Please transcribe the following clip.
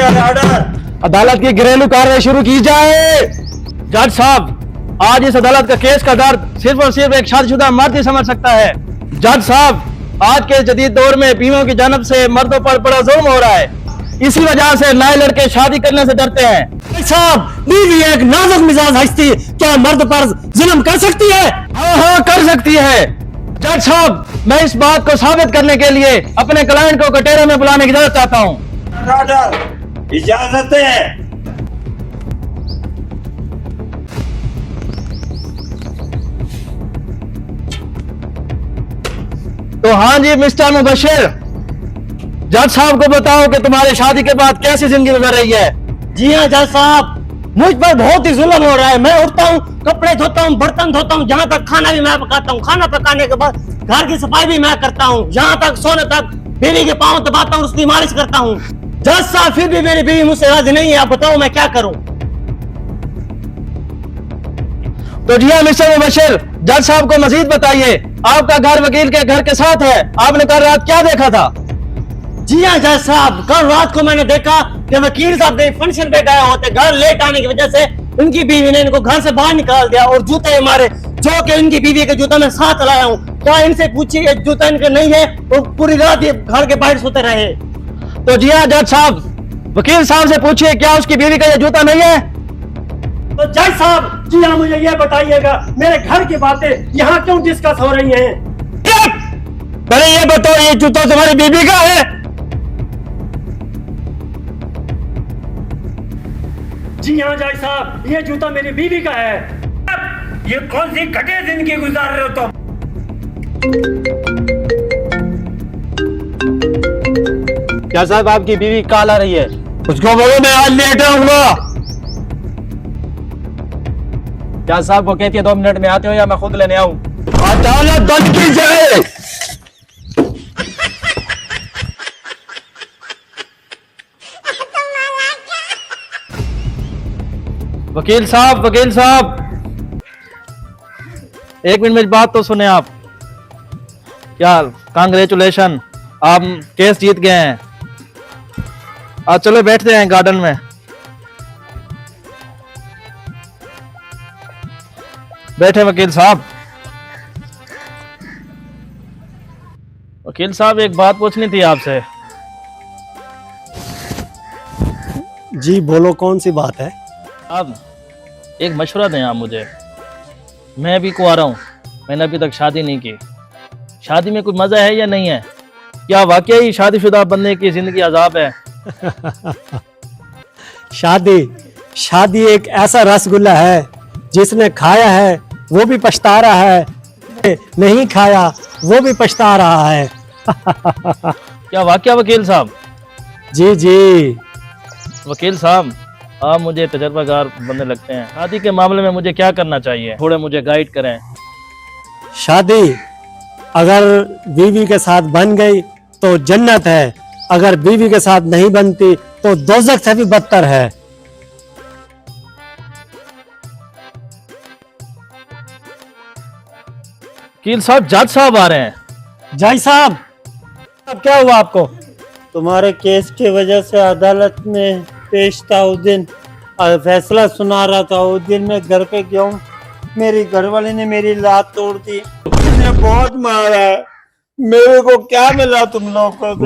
अदालत की घरेलू कार्रवाई शुरू की जाए। जज साहब, आज इस अदालत का केस का दर्द सिर्फ और सिर्फ एक शादीशुदा मर्द ही समझ सकता है। जज साहब, आज के जदीद दौर में बीवियों की जानब से मर्दों पर बड़ा जुल्म हो रहा है। इसी वजह से नए लड़के शादी करने से डरते हैं। साहब, बीवी एक नाजुक मिजाज हस्ती क्या मर्द पर जुल्म कर सकती है? हाँ, कर सकती है। जज साहब, मैं इस बात को साबित करने के लिए अपने क्लाइंट को कटहरे में बुलाने की इजाजत चाहता हूँ। इजाजत है। तो हाँ जी मिस्टर मुबशिर, जज साहब को बताओ कि तुम्हारी शादी के बाद कैसी जिंदगी गुजर रही है। जी हाँ जज साहब, मुझ पर बहुत ही जुल्म हो रहा है। मैं उठता हूँ, कपड़े धोता हूँ, बर्तन धोता हूँ, जहाँ तक खाना भी मैं पकाता हूँ। खाना पकाने के बाद घर की सफाई भी मैं करता हूँ, जहाँ तक सोने तक बीवी के पाँव दबाता हूँ, उसकी मालिश करता हूँ। जज साहब, फिर भी मेरी बीवी मुझसे राजी नहीं है। आप बताओ मैं क्या करूँ? तो जी हाँ मिस्टर मुबशिर, जज साहब को मजीद बताइए। आपका घर वकील के घर के साथ है। आपने कल रात क्या देखा था? जी हाँ जज साहब, कल रात को मैंने देखा कि वकील साहब कहीं फंक्शन पे गए होते। घर लेट आने की वजह से उनकी बीवी ने इनको घर से बाहर निकाल दिया और जूते मारे, जो कि इनकी बीवी के जूता मैं साथ लाया हूँ। क्या इनसे पूछिए, जूता इनके नहीं है, वो पूरी रात ये घर के बाहर सोते रहे। तो जी हाँ जज साहब, वकील साहब से पूछिए क्या उसकी बीवी का ये जूता नहीं है। तो जज साहब, जी हाँ, मुझे ये बताइएगा, मेरे घर की बातें यहाँ क्यों डिस्कस हो रही हैं? पहले ये बताओ, ये जूता तुम्हारी बीवी का है? जी हाँ जज साहब, ये जूता मेरी बीवी का है। ये कौन सी घटिया जिंदगी गुजार रहे हो तुम? क्या साहब, आपकी बीवी काल आ रही है? उसको बोलो मैं आज लेट आऊंगा। क्या साहब वो कहती है 2 मिनट में आते हो या मैं खुद लेने आऊं? अदालत बंद की जाए। वकील साहब, वकील साहब, एक मिनट मेरी बात तो सुने आप। क्या कांग्रेचुलेशन, आप केस जीत गए हैं। आज चलो बैठते हैं गार्डन में। बैठे वकील साहब। वकील साहब, एक बात पूछनी थी आपसे। जी बोलो, कौन सी बात है? आप एक मशवरा दें आप मुझे। मैं भी कुंवारा हूँ, मैंने अभी तक शादी नहीं की। शादी में कोई मजा है या नहीं है? क्या वाकई शादीशुदा बनने की जिंदगी अजाब है? शादी एक ऐसा रसगुल्ला है, जिसने खाया है वो भी पछता रहा है, नहीं खाया वो भी पछता रहा है। क्या वाकया वकील साहब? जी जी वकील साहब, आप मुझे तजर्बाकार बनने लगते हैं। शादी के मामले में मुझे क्या करना चाहिए, थोड़े मुझे गाइड करें। शादी अगर बीवी के साथ बन गई तो जन्नत है, अगर बीवी के साथ नहीं बनती तो दोज़ख से भी बदतर है। वकील साहब, जज साहब आ रहे हैं। जज साहब, अब क्या हुआ आपको? तुम्हारे केस की वजह से अदालत में पेश था। उस दिन फैसला सुना रहा था, उस दिन मैं घर पे गया हूँ, मेरी घरवाली ने मेरी लात तोड़ दी। उसने बहुत मारा है। मेरे को क्या मिला तुम लोगों को?